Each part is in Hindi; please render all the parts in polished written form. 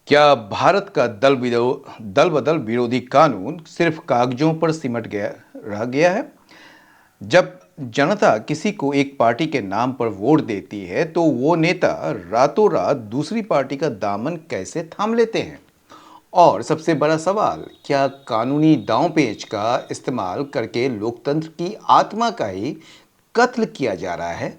क्या भारत का दल बदल विरोधी कानून सिर्फ कागजों पर सिमट गया रह गया है? जब जनता किसी को एक पार्टी के नाम पर वोट देती है तो वो नेता रातों रात दूसरी पार्टी का दामन कैसे थाम लेते हैं? और सबसे बड़ा सवाल, क्या कानूनी दांव-पेच का इस्तेमाल करके लोकतंत्र की आत्मा का ही कत्ल किया जा रहा है?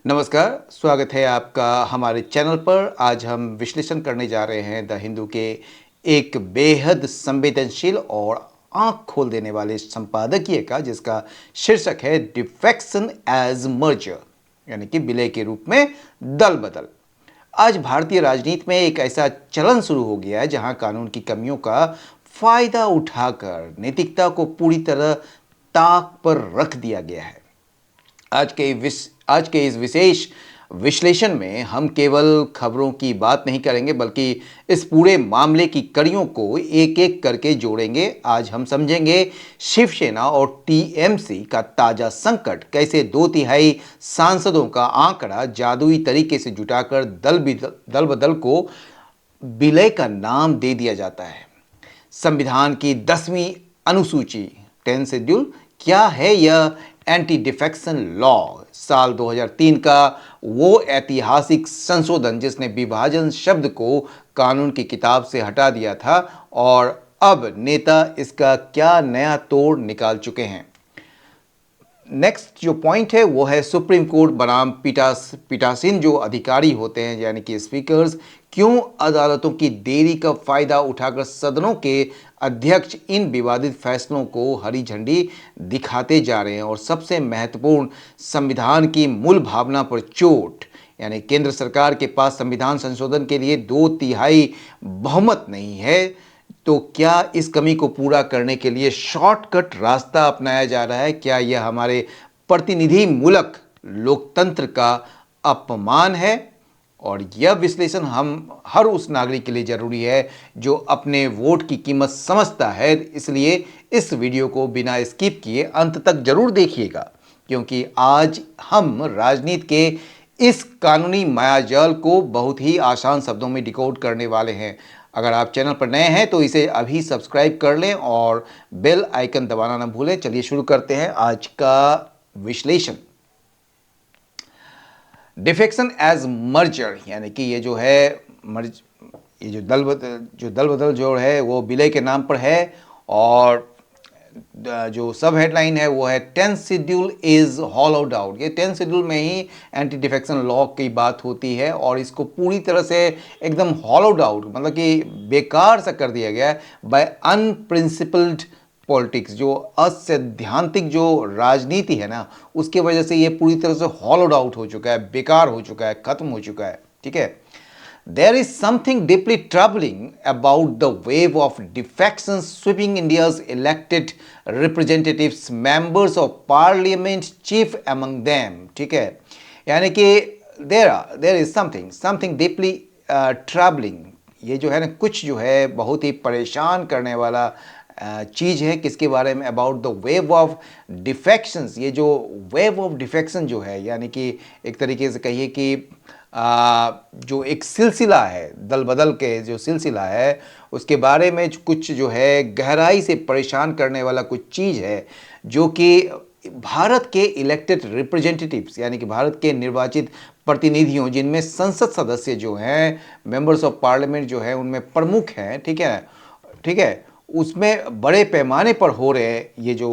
नमस्कार, स्वागत है आपका हमारे चैनल पर। आज हम विश्लेषण करने जा रहे हैं द हिंदू के एक बेहद संवेदनशील और आंख खोल देने वाले संपादकीय का, जिसका शीर्षक है डिफेक्शन एज मर्जर, यानी कि विलय के रूप में दल बदल। आज भारतीय राजनीति में एक ऐसा चलन शुरू हो गया है जहां कानून की कमियों का फायदा उठाकर नैतिकता को पूरी तरह ताक पर रख दिया गया है। आज के इस विशेष विश्लेषण में हम केवल खबरों की बात नहीं करेंगे, बल्कि इस पूरे मामले की कड़ियों को एक एक करके जोड़ेंगे। आज हम समझेंगे शिवसेना और टीएमसी का ताजा संकट, कैसे 2/3 सांसदों का आंकड़ा जादुई तरीके से जुटाकर दल बदल को विलय का नाम दे दिया जाता है। संविधान की 10वीं अनुसूची 10 शेड्यूल क्या है? यह एंटी डिफेक्शन लॉ, साल 2003 का वो ऐतिहासिक संशोधन जिसने विभाजन शब्द को कानून की किताब से हटा दिया था, और अब नेता इसका क्या नया तोड़ निकाल चुके हैं। नेक्स्ट जो पॉइंट है वो है सुप्रीम कोर्ट बनाम पीठासीन जो अधिकारी होते हैं, यानी कि स्पीकर्स, क्यों अदालतों की देरी का फायदा उठाकर सदनों के अध्यक्ष इन विवादित फैसलों को हरी झंडी दिखाते जा रहे हैं। और सबसे महत्वपूर्ण, संविधान की मूल भावना पर चोट, यानी केंद्र सरकार के पास संविधान संशोधन के लिए 2/3 बहुमत नहीं है, तो क्या इस कमी को पूरा करने के लिए शॉर्टकट रास्ता अपनाया जा रहा है? क्या यह हमारे प्रतिनिधि मूलक लोकतंत्र का अपमान है? और यह विश्लेषण हम हर उस नागरिक के लिए जरूरी है जो अपने वोट की कीमत समझता है। इसलिए इस वीडियो को बिना स्किप किए अंत तक जरूर देखिएगा, क्योंकि आज हम राजनीति के इस कानूनी मायाजाल को बहुत ही आसान शब्दों में डिकोड करने वाले हैं। अगर आप चैनल पर नए हैं तो इसे अभी सब्सक्राइब कर लें और बेल आइकन दबाना ना भूलें। चलिए शुरू करते हैं आज का विश्लेषण। डिफेक्शन एज मर्जर, यानी कि ये जो है ये जो दल बदल जो है वो विलय के नाम पर है, और जो सब हेडलाइन है वो है 10th schedule is hollowed out. ये 10th शेड्यूल में ही एंटी डिफेक्शन लॉ की बात होती है, और इसको पूरी तरह से एकदम हॉलोड आउट, मतलब कि बेकार सा कर दिया गया है बाय अनप्रिंसिपल्ड पॉलिटिक्स। जो असैद्धांतिक जो राजनीति है ना, उसके वजह से ये पूरी तरह से हॉलोड आउट हो चुका है, बेकार हो चुका है, खत्म हो चुका है। ठीक है। There is something deeply troubling about the wave of defections sweeping India's elected representatives, members of parliament, chief among them. ठीक है, यानी कि there is something deeply troubling। ये जो है ना, कुछ जो है बहुत ही परेशान करने वाला चीज़ है। किसके बारे में? About the wave of defections. ये जो वेव ऑफ डिफेक्शन जो है, यानी कि एक तरीके से कहिए कि जो एक सिलसिला है, दल बदल के जो सिलसिला है, उसके बारे में कुछ जो है गहराई से परेशान करने वाला कुछ चीज़ है, जो कि भारत के इलेक्टेड रिप्रेजेंटेटिव्स, यानी कि भारत के निर्वाचित प्रतिनिधियों, जिनमें संसद सदस्य जो हैं, मेंबर्स ऑफ पार्लियामेंट जो है, उनमें प्रमुख हैं। ठीक है, ठीक है, उसमें बड़े पैमाने पर हो रहे ये जो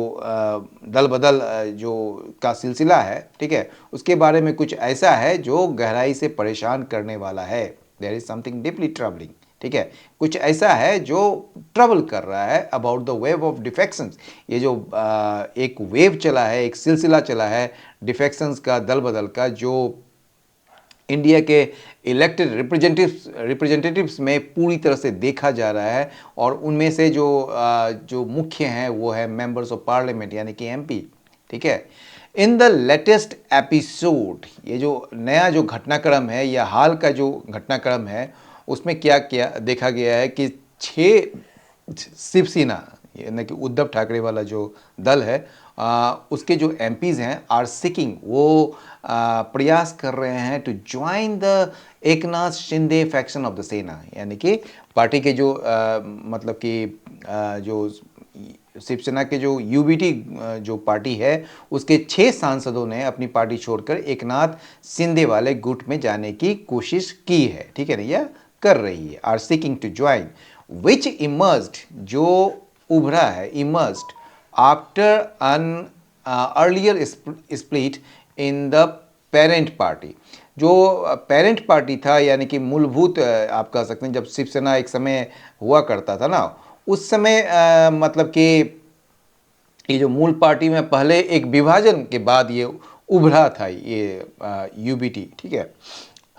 दल बदल जो का सिलसिला है, ठीक है, उसके बारे में कुछ ऐसा है जो गहराई से परेशान करने वाला है। There is something deeply troubling. ठीक है, कुछ ऐसा है जो ट्रबल कर रहा है about the wave of defections. ये जो एक वेव चला है, एक सिलसिला चला है डिफेक्शंस का, दल बदल का, जो इंडिया के इलेक्टेड रिप्रेजेंटेटिव्स में पूरी तरह से देखा जा रहा है। और उनमें से जो मुख्य हैं वो है मेंबर्स ऑफ पार्लियामेंट, यानी कि एमपी। ठीक है। इन द लेटेस्ट एपिसोड, ये जो नया जो घटनाक्रम है या हाल का जो घटनाक्रम है, उसमें क्या क्या देखा गया है कि 6 शिवसेना, यानी कि उद्धव ठाकरे वाला जो दल है, उसके जो एमपीज हैं आर सिकिंग, वो प्रयास कर रहे हैं to join the Eknath Shinde faction of the Sena, यानी कि पार्टी के जो मतलब कि जो शिवसेना के जो यूबीटी जो पार्टी है उसके 6 सांसदों ने अपनी पार्टी छोड़कर एकनाथ शिंदे वाले गुट में जाने की कोशिश की है, ठीक है ना, यह कर रही है, are seeking to join, which emerged, जो उभरा है, emerged after an earlier split in the parent party. जो पेरेंट पार्टी था, यानी कि मूलभूत आप कह सकते हैं, जब शिवसेना एक समय हुआ करता था ना, उस समय मतलब कि ये जो मूल पार्टी में पहले एक विभाजन के बाद ये उभरा था ये यूबीटी, ठीक है।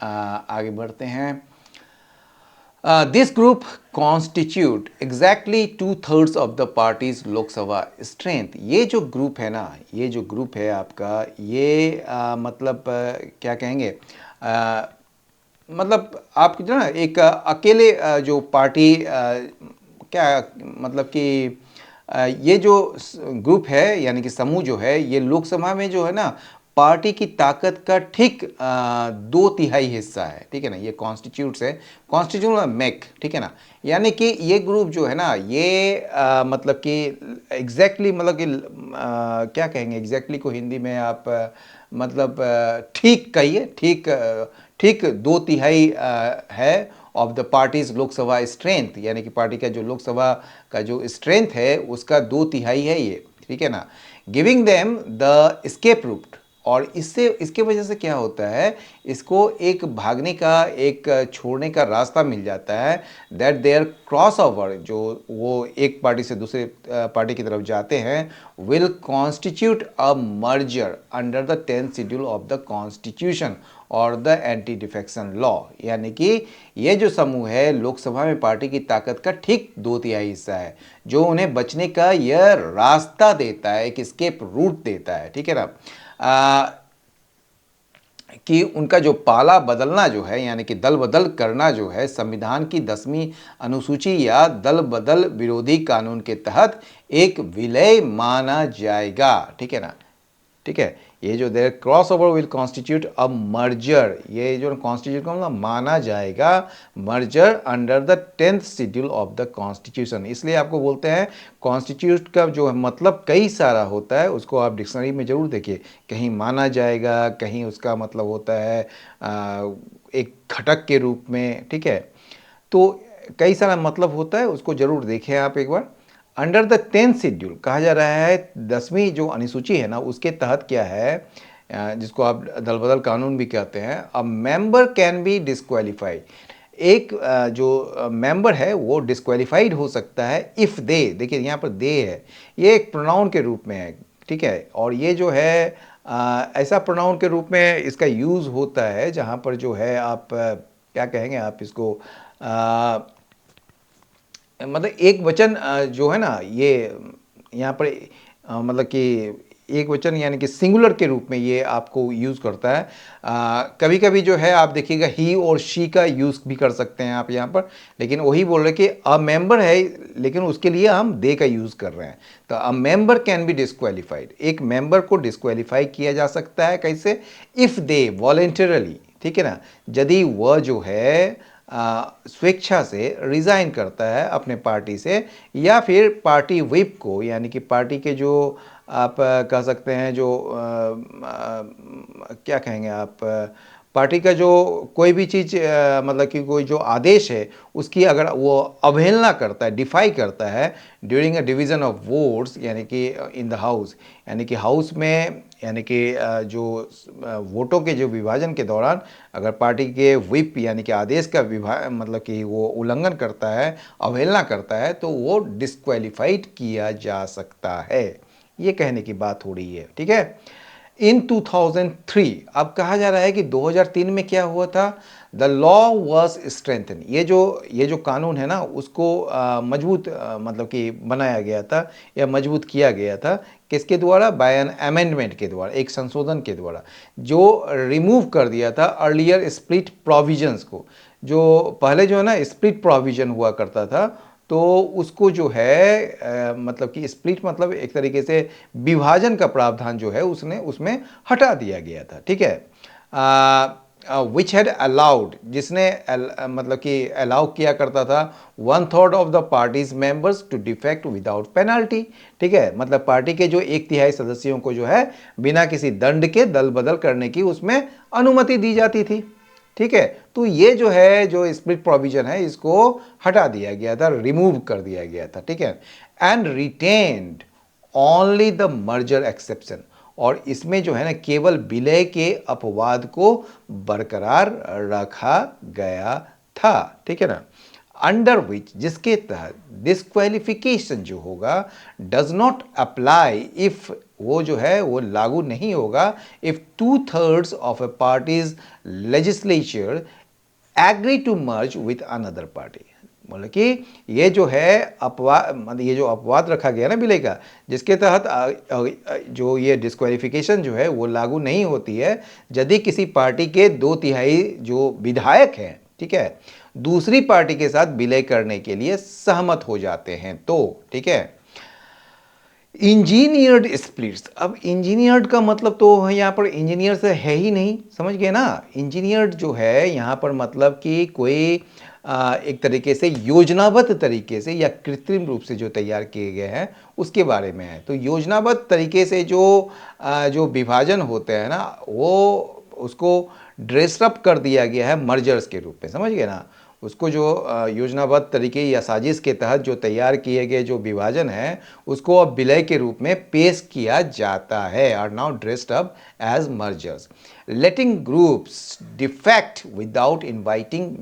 आगे बढ़ते हैं। This group constitute exactly 2/3 of the parties Lok Sabha strength. ये जो ग्रुप है ना, ये जो ग्रुप है आपका, ये मतलब क्या कहेंगे, मतलब आप जो ना एक अकेले जो पार्टी क्या मतलब कि ये जो ग्रुप है, यानी कि समूह जो है, ये लोकसभा में जो है ना पार्टी की ताकत का ठीक 2/3 हिस्सा है, ठीक है ना। ये कॉन्स्टिट्यूट्स है, कॉन्स्टिट्यूट मेक, ठीक है ना। यानी कि ये ग्रुप जो है ना, ये मतलब कि एग्जैक्टली मतलब कि क्या कहेंगे एग्जैक्टली को हिंदी में आप मतलब ठीक कहिए, ठीक ठीक 2/3 है of the parties Lok Sabha strength, यानी कि पार्टी का जो लोकसभा का जो स्ट्रेंथ है उसका 2/3 है ये, ठीक है ना। Giving them the escape route, और इससे इसके वजह से क्या होता है, इसको एक भागने का, एक छोड़ने का रास्ता मिल जाता है, दैट देयर क्रॉस ओवर, जो वो एक पार्टी से दूसरे पार्टी की तरफ जाते हैं, will constitute a merger under the 10th schedule of the constitution और द एंटी डिफेक्शन लॉ। यानी कि ये जो समूह है लोकसभा में पार्टी की ताकत का ठीक 2/3 हिस्सा है, जो उन्हें बचने का यह रास्ता देता है, एक एस्केप रूट देता है, ठीक है ना। कि उनका जो पाला बदलना जो है, यानी कि दल बदल करना जो है, संविधान की 10वीं अनुसूची या दल बदल विरोधी कानून के तहत एक विलय माना जाएगा, ठीक है ना, ठीक है। ये जो there cross over will constitute a merger, ये जो कॉन्स्टिट्यूट का मतलब माना जाएगा merger under the 10th schedule of the constitution. इसलिए आपको बोलते हैं कॉन्स्टिट्यूट का जो मतलब कई सारा होता है, उसको आप डिक्शनरी में जरूर देखिए, कहीं माना जाएगा, कहीं उसका मतलब होता है एक घटक के रूप में, ठीक है। तो कई सारा मतलब होता है, उसको जरूर देखें आप एक बार। अंडर द 10th शेड्यूल कहा जा रहा है, 10वीं जो अनुसूची है ना, उसके तहत क्या है, जिसको आप दल बदल कानून भी कहते हैं, a member can be disqualified, एक जो मेंबर है वो डिस्क्वालीफाइड हो सकता है इफ़ दे, देखिए यहाँ पर दे है, ये एक प्रोनाउन के रूप में है, ठीक है। और ये जो है ऐसा प्रोनाउन के रूप में इसका यूज़ होता है जहाँ पर जो है आप क्या कहेंगे, आप इसको मतलब एक वचन जो है ना, ये यहाँ पर मतलब कि एक वचन यानी कि सिंगुलर के रूप में ये आपको यूज़ करता है। कभी कभी जो है आप देखिएगा ही और शी का यूज़ भी कर सकते हैं आप यहाँ पर, लेकिन वही बोल रहे कि अ मेंबर है, लेकिन उसके लिए हम दे का यूज़ कर रहे हैं। तो a member can be disqualified, एक मेंबर को डिस्क्वालीफाई किया जा सकता है, कैसे, इफ़ दे वॉलेंटरली, ठीक है ना, यदि वह जो है स्वेच्छा से रिज़ाइन करता है अपने पार्टी से, या फिर पार्टी व्हिप को, यानी कि पार्टी के जो आप कह सकते हैं जो क्या कहेंगे आप, पार्टी का जो कोई भी चीज़ मतलब कि कोई जो आदेश है उसकी अगर वो अवहेलना करता है, डिफाई करता है during a division of votes, यानी कि इन द हाउस, यानी कि हाउस में, यानी कि जो वोटों के जो विभाजन के दौरान अगर पार्टी के व्हिप यानी कि आदेश का मतलब कि वो उल्लंघन करता है, अवहेलना करता है, तो वो डिस्क्वालीफाइड किया जा सकता है, ये कहने की बात हो रही है, ठीक है। इन 2003, अब कहा जा रहा है कि 2003 में क्या हुआ था, द लॉ वॉज स्ट्रेंथन, ये जो कानून है ना उसको मजबूत मतलब कि बनाया गया था या मजबूत किया गया था, किसके द्वारा, बाय एन अमेंडमेंट के द्वारा, एक संशोधन के द्वारा, जो रिमूव कर दिया था अर्लियर स्प्लिट प्रोविजंस को। जो पहले जो है ना स्प्लिट प्रोविजन हुआ करता था, तो उसको जो है मतलब कि स्प्लिट मतलब एक तरीके से विभाजन का प्रावधान जो है उसने उसमें हटा दिया गया था, ठीक है। विच हैड अलाउड, जिसने मतलब कि अलाउ किया करता था 1/3 of the party's members to defect without penalty, ठीक है। मतलब पार्टी के जो 1/3 सदस्यों को जो है बिना किसी दंड के दल बदल करने की उसमें अनुमति दी जाती थी, ठीक है। तो ये जो है जो स्प्लिट प्रोविजन है इसको हटा दिया गया था, रिमूव कर दिया गया था, ठीक है। And retained only the merger exception, और इसमें जो है ना केवल विलय के अपवाद को बरकरार रखा गया था, ठीक है ना। अंडर विच, जिसके तहत डिस्क्वालिफिकेशन जो होगा डज नॉट अप्लाई इफ, वो जो है वो लागू नहीं होगा if 2/3 of a party's legislature agree to merge with another party. बोले कि ये जो है अपवाद, मतलब ये जो अपवाद रखा गया ना विलय का, जिसके तहत जो ये डिस्क्वालिफिकेशन जो है वो लागू नहीं होती है यदि किसी पार्टी के 2/3 जो विधायक हैं, ठीक है, दूसरी पार्टी के साथ विलय करने के लिए सहमत हो जाते हैं तो, ठीक है। इंजीनियर्ड स्प्लिट्स, अब इंजीनियर्ड का मतलब तो यहाँ पर इंजीनियर से है ही नहीं, समझ गए ना। इंजीनियर्ड जो है यहाँ पर मतलब कि कोई एक तरीके से योजनाबद्ध तरीके से या कृत्रिम रूप से जो तैयार किए गए हैं उसके बारे में है। तो योजनाबद्ध तरीके से जो विभाजन होते हैं ना वो उसको ड्रेसअप कर दिया गया है मर्जर्स के रूप में, समझ गए ना। उसको जो योजनाबद्ध तरीके या साजिश के तहत जो तैयार किए गए जो विभाजन है उसको अब विलय के रूप में पेश किया जाता है, are now dressed up as mergers, letting groups defect without inviting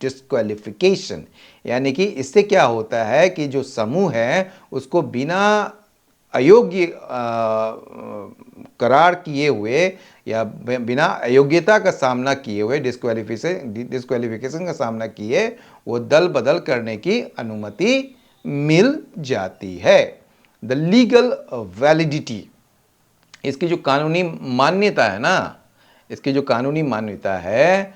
disqualification. यानी कि इससे क्या होता है कि जो समूह है उसको बिना अयोग्य करार किए हुए या बिना अयोग्यता का सामना किए हुए, डिस्क्वालिफिकेशन का सामना किए वो दल बदल करने की अनुमति मिल जाती है। द लीगल वैलिडिटी, इसकी जो कानूनी मान्यता है ना, इसकी जो कानूनी मान्यता है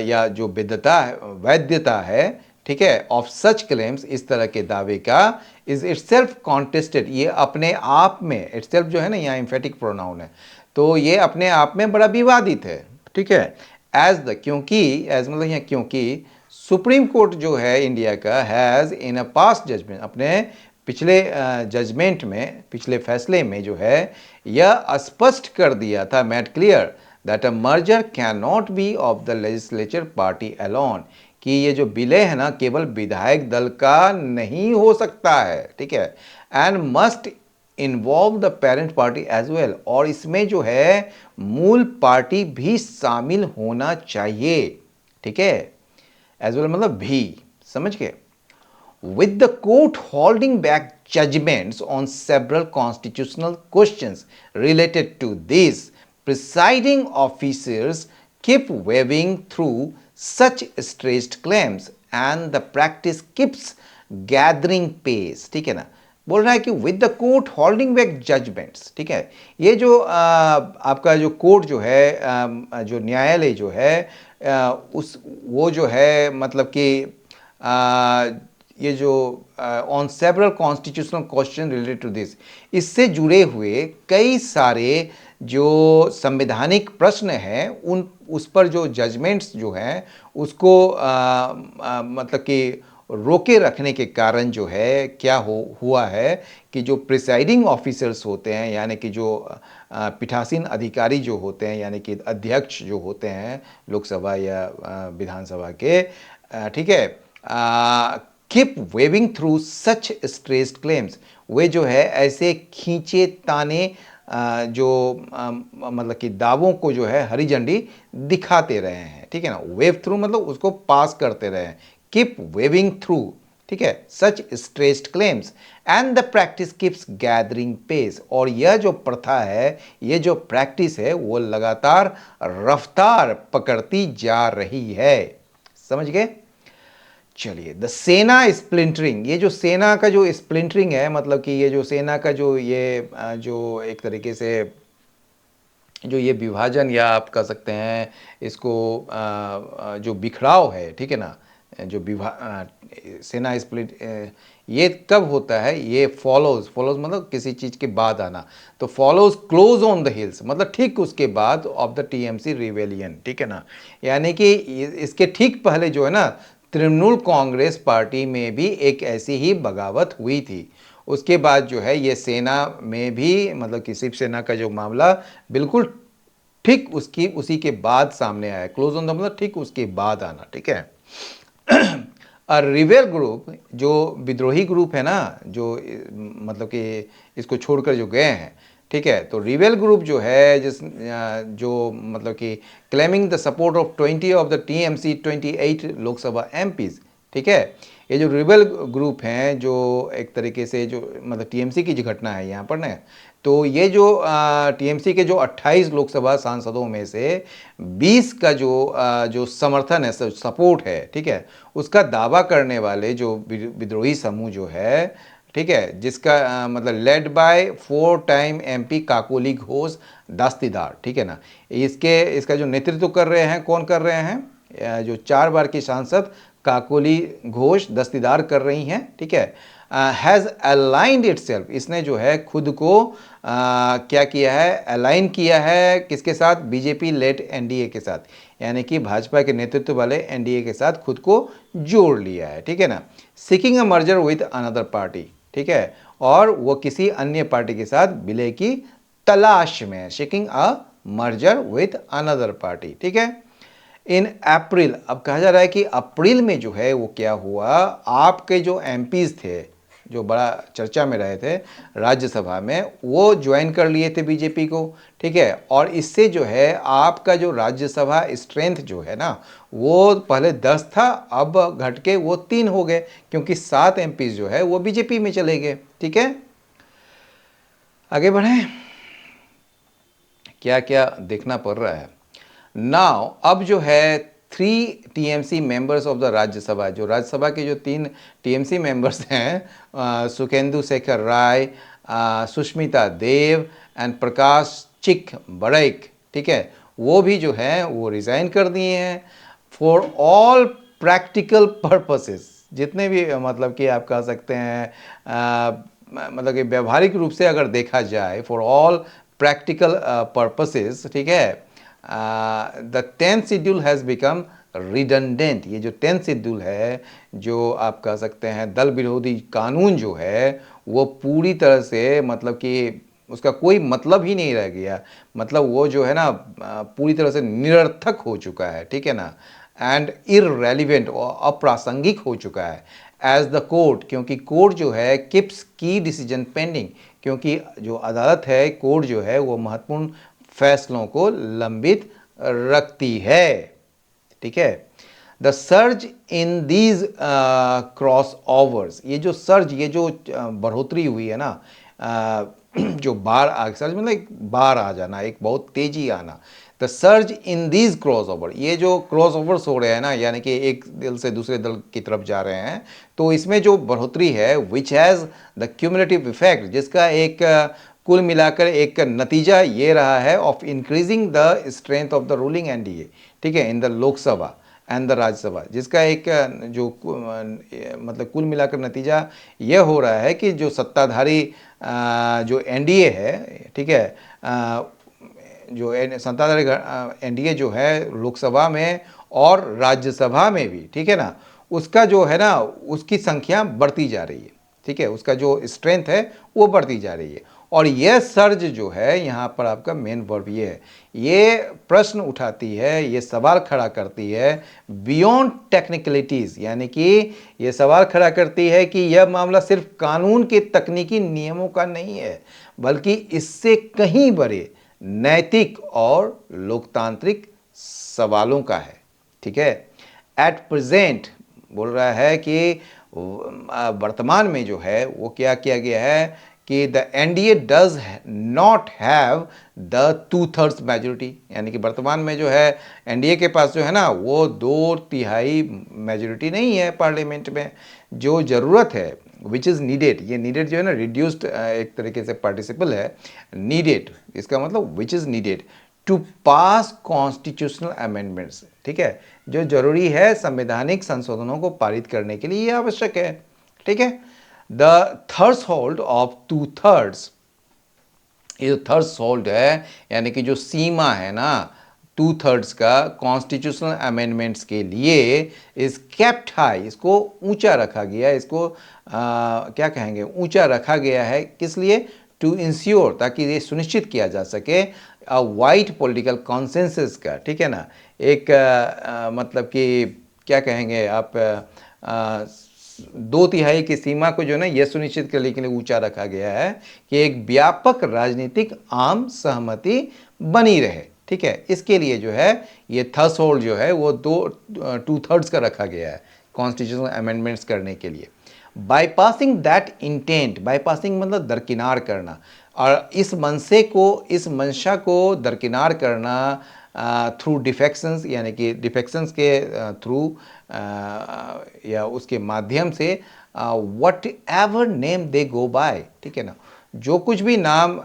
या जो वैधता है, ठीक है, ऑफ सच क्लेम्स, इस तरह के दावे का, इज इटसेल्फ कॉन्टेस्टेड, ये अपने आप में, इटसेल्फ जो है ना यहाँ एम्फेटिक प्रोनाउन है, तो ये अपने आप में बड़ा विवादित है, ठीक है। एज द, क्योंकि, एज मतलब यहाँ क्योंकि सुप्रीम कोर्ट जो है इंडिया का has in a past judgment, अपने पिछले जजमेंट में, पिछले फैसले में जो है यह स्पष्ट कर दिया था, made clear that a merger can not be of the legislature party alone, कि ये जो विलय है ना केवल विधायक दल का नहीं हो सकता है, ठीक है। And must involve the parent party as well, और इसमें जो है मूल पार्टी भी शामिल होना चाहिए, ठीक है। एज वेल मतलब भी, समझ गए। with the court holding back judgments on several constitutional questions related to this, presiding officers keep waving through such stretched claims and the practice keeps gathering pace, ठीक है ना। बोल रहा है कि with the court holding back judgments, ठीक है, ये जो आपका जो कोर्ट जो है जो न्यायालय जो है उस वो जो है मतलब कि ये जो on several constitutional question related to this, इससे जुड़े हुए कई सारे जो संवैधानिक प्रश्न हैं उन उस पर जो जजमेंट्स जो हैं उसको मतलब कि रोके रखने के कारण जो है क्या हुआ है कि जो प्रिसाइडिंग ऑफिसर्स होते हैं, यानी कि जो पीठासीन अधिकारी जो होते हैं, यानी कि अध्यक्ष जो होते हैं लोकसभा या विधानसभा के, ठीक है, keep waving through such stressed claims, वे जो है ऐसे खींचे ताने जो मतलब कि दावों को जो है हरी झंडी दिखाते रहे हैं, ठीक है ना। वेव थ्रू मतलब उसको पास करते रहे हैं, कीप वेविंग थ्रू, ठीक है, such stressed claims and the practice keeps gathering pace, और यह जो प्रथा है, ये जो प्रैक्टिस है वो लगातार रफ्तार पकड़ती जा रही है, समझ गए। चलिए, द सेना स्प्लिंटरिंग, ये जो सेना का जो स्प्लिंटरिंग है मतलब कि ये जो सेना का जो ये जो एक तरीके से जो ये विभाजन या आप कह सकते हैं इसको जो बिखराव है, ठीक है ना, जो सेना स्प्लिट ये कब होता है? ये फॉलोज मतलब किसी चीज़ के बाद आना, तो follows close on the hills मतलब ठीक उसके बाद ऑफ द टीएमसी रिवेलियन, ठीक है ना। यानी कि इसके ठीक पहले जो है ना, तृणमूल कांग्रेस पार्टी में भी एक ऐसी ही बगावत हुई थी। उसके बाद जो है ये सेना में भी मतलब कि शिवसेना का जो मामला बिल्कुल ठीक उसी के बाद सामने आया। क्लोज ऑन द मतलब ठीक उसके बाद आना, ठीक है। और रिवेल ग्रुप जो विद्रोही ग्रुप है ना, जो मतलब कि इसको छोड़कर जो गए हैं, ठीक है, तो रिवेल ग्रुप जो है जो मतलब कि claiming the support of 20 of the TMC 28 Lok Sabha MPs, ठीक है। ये जो रिबेल ग्रुप हैं जो एक तरीके से जो मतलब टीएमसी की जो घटना है यहाँ पर ना, तो ये जो टीएमसी के जो 28 लोकसभा सांसदों में से 20 का जो समर्थन है, सपोर्ट है, ठीक है, उसका दावा करने वाले जो विद्रोही समूह जो है, ठीक है, जिसका मतलब led by 4 time MP Kakoli Ghosh Dastidar, ठीक है ना। इसका जो नेतृत्व कर रहे हैं, कौन कर रहे हैं? जो 4 बार की सांसद काकोली घोष दस्तीदार कर रही हैं, ठीक है। हैज़ अलाइंड इटसेल्फ, इसने जो है खुद को क्या किया है? अलाइन किया है किसके साथ? बीजेपी लेड एनडीए के साथ, यानी कि भाजपा के नेतृत्व वाले एनडीए के साथ खुद को जोड़ लिया है, ठीक है ना। Seeking a merger with another party, ठीक है, और वो किसी अन्य पार्टी के साथ विलय की तलाश में है। Seeking a merger with another party, ठीक है। इन अप्रैल, अब कहा जा रहा है कि अप्रैल में जो है वो क्या हुआ, आपके जो एमपीज थे जो बड़ा चर्चा में रहे थे राज्यसभा में, वो ज्वाइन कर लिए थे बीजेपी को, ठीक है। और इससे जो है आपका जो राज्यसभा स्ट्रेंथ जो है ना, वो पहले 10 था, अब घट के वो 3 हो गए, क्योंकि 7 एमपीज जो है वो बीजेपी में चले गए, ठीक है। आगे बढ़ें, क्या क्या देखना पड़ रहा है नाउ। अब जो है 3 TMC members of the Rajya Sabha, जो राज्यसभा के जो 3 टीएमसी मेंबर्स हैं, सुखेंदु शेखर राय, सुष्मिता देव एंड प्रकाश चिक बड़ैक, ठीक है, वो भी जो है वो रिज़ाइन कर दिए हैं। फॉर ऑल प्रैक्टिकल पर्पसेस, जितने भी मतलब कि आप कह सकते हैं मतलब कि व्यावहारिक रूप से अगर देखा जाए, फॉर ऑल प्रैक्टिकल पर्पसेस, ठीक है, the 10th schedule has become redundant. ये जो 10th शेड्यूल है, जो आप कह सकते हैं दल विरोधी कानून जो है, वो पूरी तरह से मतलब कि उसका कोई मतलब ही नहीं रह गया। मतलब वो जो है ना पूरी तरह से निरर्थक हो चुका है, ठीक है ना, एंड इररेलिवेंट और अप्रासंगिक हो चुका है। एज द कोर्ट, क्योंकि कोर्ट जो है किप्स की डिसीजन पेंडिंग, क्योंकि जो अदालत है, कोर्ट जो है वो महत्वपूर्ण फैसलों को लंबित रखती है, ठीक है। The surge in these cross overs, ये जो सर्ज, ये जो बढ़ोतरी हुई है ना, जो बार सर्ज मतलब एक बार आ जाना, एक बहुत तेजी आना। The surge in these cross over, ये जो क्रॉस ओवर्स हो रहे हैं ना, यानी कि एक दल से दूसरे दल की तरफ जा रहे हैं, तो इसमें जो बढ़ोतरी है, which has the cumulative effect, जिसका एक कुल मिलाकर एक नतीजा ये रहा है of increasing the strength of the ruling NDA, ठीक है, in the Lok Sabha and the Rajya Sabha, जिसका एक जो मतलब कुल मिलाकर नतीजा यह हो रहा है कि जो सत्ताधारी जो एनडीए है, ठीक है, जो सत्ताधारी एनडीए जो है लोकसभा में और राज्यसभा में भी, ठीक है ना, उसका जो है ना उसकी संख्या बढ़ती जा रही है, ठीक है, उसका जो स्ट्रेंथ है वो बढ़ती जा रही है। और यह सर्ज जो है यहाँ पर आपका मेन वर्ब ये है, ये प्रश्न उठाती है, ये सवाल खड़ा करती है बियॉन्ड टेक्निकलिटीज़, यानी कि ये सवाल खड़ा करती है कि यह मामला सिर्फ कानून के तकनीकी नियमों का नहीं है, बल्कि इससे कहीं बड़े नैतिक और लोकतांत्रिक सवालों का है, ठीक है। एट प्रेजेंट बोल रहा है कि वर्तमान में जो है वो क्या किया गया है कि the NDA does not have the 2/3 majority, यानी कि वर्तमान में जो है एनडीए के पास जो है ना वो 2/3 मेजोरिटी नहीं है पार्लियामेंट में। जो ज़रूरत है विच इज़ नीडेड, ये नीडेड जो है ना रिड्यूस्ड एक तरीके से पार्टिसिपल है, नीडेड इसका मतलब which is needed to pass constitutional amendments, ठीक है, जो जरूरी है संवैधानिक संशोधनों को पारित करने के लिए ये आवश्यक है। ठीक है, द थ्रेशोल्ड ऑफ 2/3, ये जो थ्रेशोल्ड है यानी कि जो सीमा है ना 2/3 का कॉन्स्टिट्यूशनल अमेंडमेंट्स के लिए इज केप्ट हाई, इसको ऊंचा रखा गया, इसको क्या कहेंगे, ऊंचा रखा गया है। किस लिए? टू इंश्योर, ताकि ये सुनिश्चित किया जा सके वाइड पॉलिटिकल कॉन्सेंसस का। ठीक है ना, एक मतलब कि क्या कहेंगे आप, 2/3 की सीमा को जो है ना यह सुनिश्चित करने के लिए ऊंचा रखा गया है कि एक व्यापक राजनीतिक आम सहमति बनी रहे। ठीक है, इसके लिए जो है ये थ्रेशोल्ड जो है वो 2/3 का रखा गया है कॉन्स्टिट्यूशनल अमेंडमेंट्स करने के लिए। बाईपासिंग दैट इंटेंट, बाईपासिंग मतलब दरकिनार करना, और इस मंशा को दरकिनार करना थ्रू डिफेक्शंस, यानी कि डिफेक्शंस के थ्रू या उसके माध्यम से whatever name they go by. ठीक है ना, जो कुछ भी नाम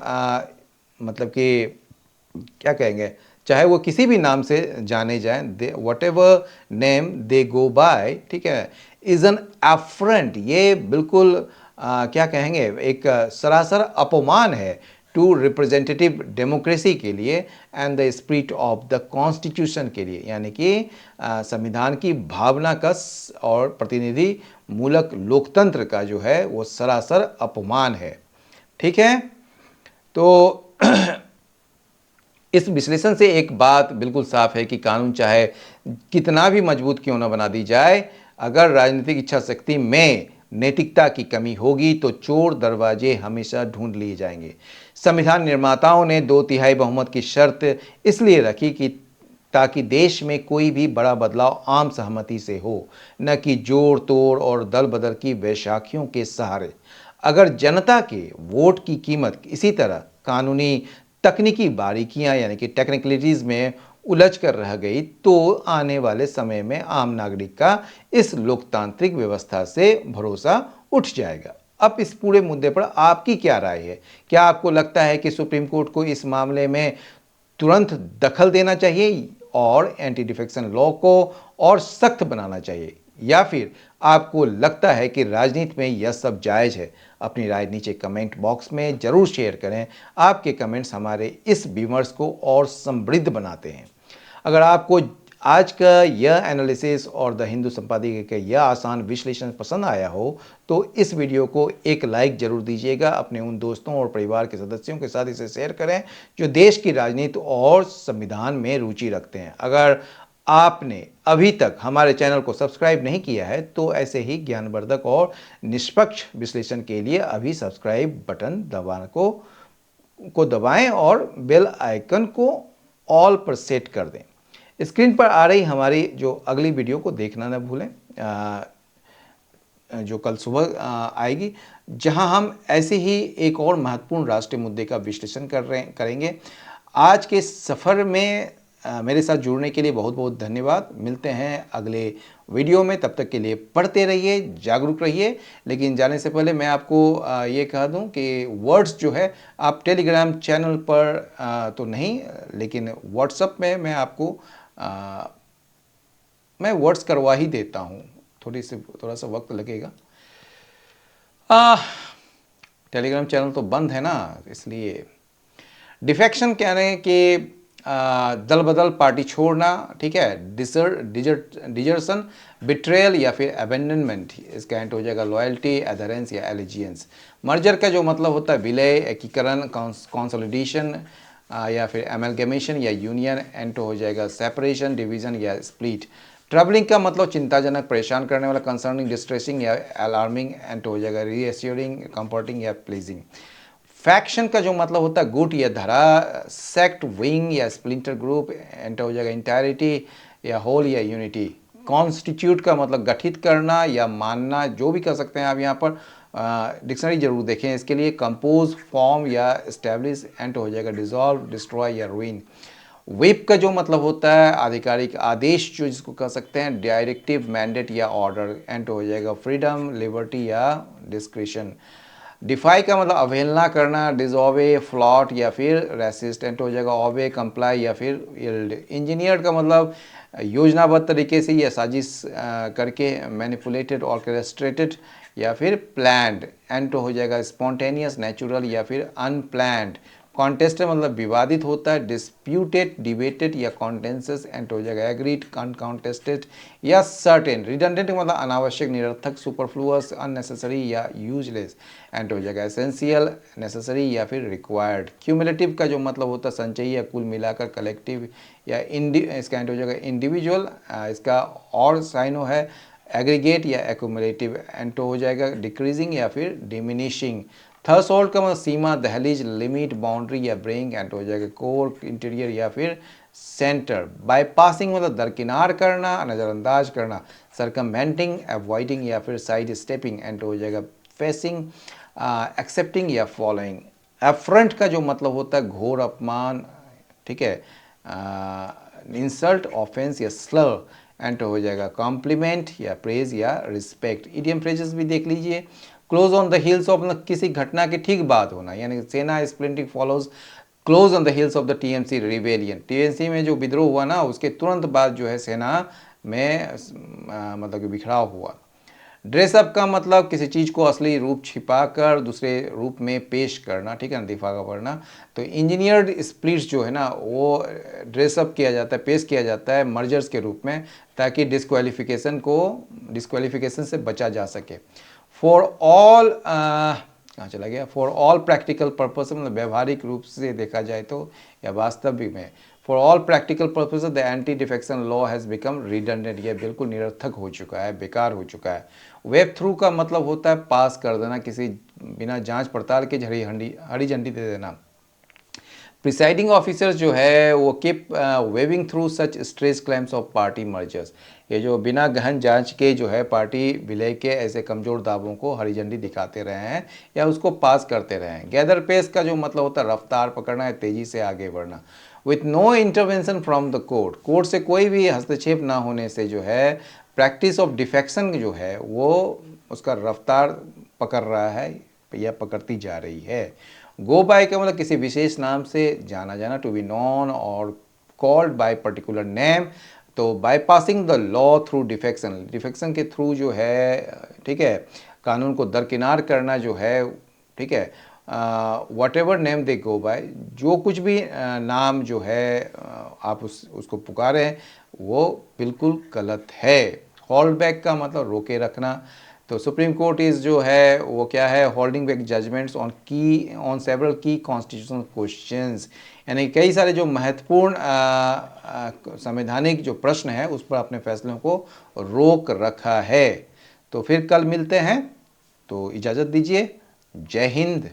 मतलब कि क्या कहेंगे, चाहे वो किसी भी नाम से जाने जाएं, whatever name they go by, ठीक है, इज एन एफ्रंट, ये बिल्कुल क्या कहेंगे, एक सरासर अपमान है टू रिप्रेजेंटेटिव डेमोक्रेसी के लिए and the spirit of the constitution के लिए, यानी कि संविधान की भावना का और प्रतिनिधि मूलक लोकतंत्र का जो है वो सरासर अपमान है। ठीक है, तो इस विश्लेषण से एक बात बिल्कुल साफ है कि कानून चाहे कितना भी मजबूत क्यों न बना दी जाए, अगर राजनीतिक इच्छा शक्ति में नैतिकता की कमी होगी तो चोर दरवाजे हमेशा ढूंढ लिए जाएंगे। संविधान निर्माताओं ने 2/3 बहुमत की शर्त इसलिए रखी कि ताकि देश में कोई भी बड़ा बदलाव आम सहमति से हो, न कि जोड़ तोड़ और दल बदल की वैशाखियों के सहारे। अगर जनता के वोट की कीमत इसी तरह कानूनी तकनीकी बारीकियां यानी कि टेक्निकलिटीज में उलझ कर रह गई तो आने वाले समय में आम नागरिक का इस लोकतांत्रिक व्यवस्था से भरोसा उठ जाएगा। अब इस पूरे मुद्दे पर आपकी क्या राय है? क्या आपको लगता है कि सुप्रीम कोर्ट को इस मामले में तुरंत दखल देना चाहिए और एंटी डिफेक्शन लॉ को और सख्त बनाना चाहिए, या फिर आपको लगता है कि राजनीति में यह सब जायज है? अपनी राय नीचे कमेंट बॉक्स में जरूर शेयर करें। आपके कमेंट्स हमारे इस विमर्श को और समृद्ध बनाते हैं। अगर आपको आज का यह एनालिसिस और द हिंदू संपादकीय का यह आसान विश्लेषण पसंद आया हो तो इस वीडियो को एक लाइक जरूर दीजिएगा। अपने उन दोस्तों और परिवार के सदस्यों के साथ इसे शेयर करें जो देश की राजनीति और संविधान में रुचि रखते हैं। अगर आपने अभी तक हमारे चैनल को सब्सक्राइब नहीं किया है तो ऐसे ही ज्ञानवर्धक और निष्पक्ष विश्लेषण के लिए अभी सब्सक्राइब बटन को दबाएं और बेल आइकन को ऑल पर सेट कर दें। स्क्रीन पर आ रही हमारी जो अगली वीडियो को देखना न भूलें, जो कल सुबह आएगी, जहां हम ऐसे ही एक और महत्वपूर्ण राष्ट्रीय मुद्दे का विश्लेषण करेंगे। आज के सफ़र में मेरे साथ जुड़ने के लिए बहुत बहुत धन्यवाद। मिलते हैं अगले वीडियो में, तब तक के लिए पढ़ते रहिए, जागरूक रहिए। लेकिन जाने से पहले मैं आपको ये कह दूं कि वर्ड्स जो है आप टेलीग्राम चैनल पर तो नहीं, लेकिन व्हाट्सएप में मैं आपको मैं वर्ड्स करवा ही देता हूँ। थोड़ा सा वक्त लगेगा। टेलीग्राम चैनल तो बंद है ना, इसलिए डिफेक्शन कह रहे हैं कि दल बदल, पार्टी छोड़ना, ठीक है, डिजर्सन, बिट्रेयल या फिर अबेंडनमेंट, इसका एंड हो जाएगा लॉयल्टी, एडहेरेंस या एलिजियंस। मर्जर का जो मतलब होता है विलय, एकीकरण, कंसोलिडेशन या फिर एमलगेमेशन या यूनियन, एंड हो जाएगा सेपरेशन, डिवीजन या स्प्लिट। ट्रबलिंग का मतलब चिंताजनक, परेशान करने वाला, कंसर्निंग, डिस्ट्रेसिंग या अलार्मिंग, एंड हो जाएगा रीएश्योरिंग, कंफर्टिंग या प्लीजिंग। फैक्शन का जो मतलब होता है गुट या धरा, सेक्ट, विंग या स्प्लिंटर ग्रुप, एंड हो जाएगा इंटायरिटी या होल या यूनिटी। कॉन्स्टिट्यूट का मतलब गठित करना या मानना, जो भी कर सकते हैं आप यहाँ पर, डिक्शनरी जरूर देखें इसके लिए। कंपोज, फॉर्म या एस्टेब्लिश, एंड हो जाएगा डिसॉल्व, डिस्ट्रॉय या रूइन। व्हिप का जो मतलब होता है आधिकारिक आदेश, जो जिसको कह सकते हैं डायरेक्टिव, मैंडेट या ऑर्डर, एंड हो जाएगा फ्रीडम, लिबर्टी या डिस्क्रिशन। डिफाई का मतलब अवहेलना करना, डिजॉवे, फ्लॉट या फिर रेसिस्ट, एंड हो जाएगा ऑबे, कंप्लाई या फिर यील्ड। इंजीनियर का मतलब योजनाबद्ध तरीके से या साजिश करके, मैनिपुलेटेड, ऑर्केस्ट्रेटेड या फिर प्लान्ड। एंटो हो जाएगा स्पॉन्टेनियस, नेचुरल या फिर अनप्लान्ड। कॉन्टेस्ट मतलब विवादित होता है, डिस्प्यूटेड, डिबेटेड या कॉन्टेंसस। एंट हो जाएगा एग्रीड, अनकॉन्टेस्टेड या सर्टेन। रिडंडेंट मतलब अनावश्यक, निरर्थक, सुपरफ्लुअस, अननेसेसरी या यूजलेस। एंट हो जाएगा एसेंशियल, नेसेसरी या फिर रिक्वायर्ड। क्यूमुलेटिव का जो मतलब होता है संचयी या कुल मिलाकर, कलेक्टिव या इसका एंट हो जाएगा इंडिविजुअल। इसका और साइनो है एग्रीगेट या एक्यूमुलेटिव। एंटो हो जाएगा डिक्रीजिंग या फिर डिमिनिशिंग। थ्रेशोल्ड का मतलब सीमा, दहलीज, लिमिट, बाउंड्री या ब्रेक। एंड हो जाएगा कोर, इंटीरियर या फिर सेंटर। बाईपासिंग मतलब दरकिनार करना, नज़रअंदाज करना। सरकमवेंटिंग, अवॉइडिंग या फिर साइड स्टेपिंग। एंड हो जाएगा फेसिंग, एक्सेप्टिंग या फॉलोइंग। एफ्रंट का जो मतलब होता है घोर अपमान, ठीक है, इंसल्ट, ऑफेंस या स्लर। एंड हो जाएगा कॉम्प्लीमेंट या प्रेज या रिस्पेक्ट। इडियम फ्रेजेस भी देख लीजिए। Close on the hills of मतलब किसी घटना के ठीक बाद होना, यानी सेना splinting follows close on the hills of the TMC rebellion. TMC में जो विद्रोह हुआ ना उसके तुरंत बाद जो है सेना में मतलब कि बिखराव हुआ। ड्रेसअप का मतलब किसी चीज़ को असली रूप छिपाकर दूसरे रूप में पेश करना, ठीक है ना, दिखावा करना। तो इंजीनियर्ड स्प्लिट्स जो है ना वो ड्रेसअप किया जाता है, पेश किया जाता है मर्जर्स के रूप में, ताकि डिस्क्वालिफिकेशन से बचा जा सके। फॉर ऑल कहाँ चला गया, फॉर ऑल प्रैक्टिकल पर्पस मतलब व्यवहारिक रूप से देखा जाए तो या वास्तविक में, for all practical purpose the anti defection law has become redundant. यह बिल्कुल निरर्थक हो चुका है, बेकार हो चुका है। वेब थ्रू का मतलब होता है पास कर देना, किसी बिना जांच पड़ताल के हरी झंडी दे देना। प्रिसाइडिंग ऑफिसर्स जो है वो keep waving through such stress claims of party mergers. ये जो बिना गहन जांच के जो है पार्टी विलय के ऐसे कमज़ोर दावों को हरी झंडी दिखाते रहे हैं या उसको पास करते रहे हैं। गैदर पेस का जो मतलब होता है रफ्तार पकड़ना है, तेज़ी से आगे बढ़ना। With no intervention from the court, court से कोई भी हस्तक्षेप ना होने से जो है प्रैक्टिस ऑफ डिफेक्शन जो है वो उसका रफ्तार पकड़ रहा है या पकड़ती जा रही है। गो बाय का मतलब किसी विशेष नाम से जाना जाना, टू बी नॉन और कॉल्ड बाय पर्टिकुलर नेम। तो bypassing the law through defection, defection के थ्रू जो है, ठीक है, कानून को दरकिनार करना जो है, ठीक है, whatever name they go by, जो कुछ भी नाम जो है आप उसको पुकारे हैं वो बिल्कुल गलत है। होल्ड बैक का मतलब रोके रखना। तो सुप्रीम कोर्ट इज जो है वो क्या है, holding back judgments on several key constitutional questions, यानी कई सारे जो महत्वपूर्ण संवैधानिक जो प्रश्न है उस पर अपने फैसलों को रोक रखा है। तो फिर कल मिलते हैं, तो इजाज़त दीजिए। जय हिंद।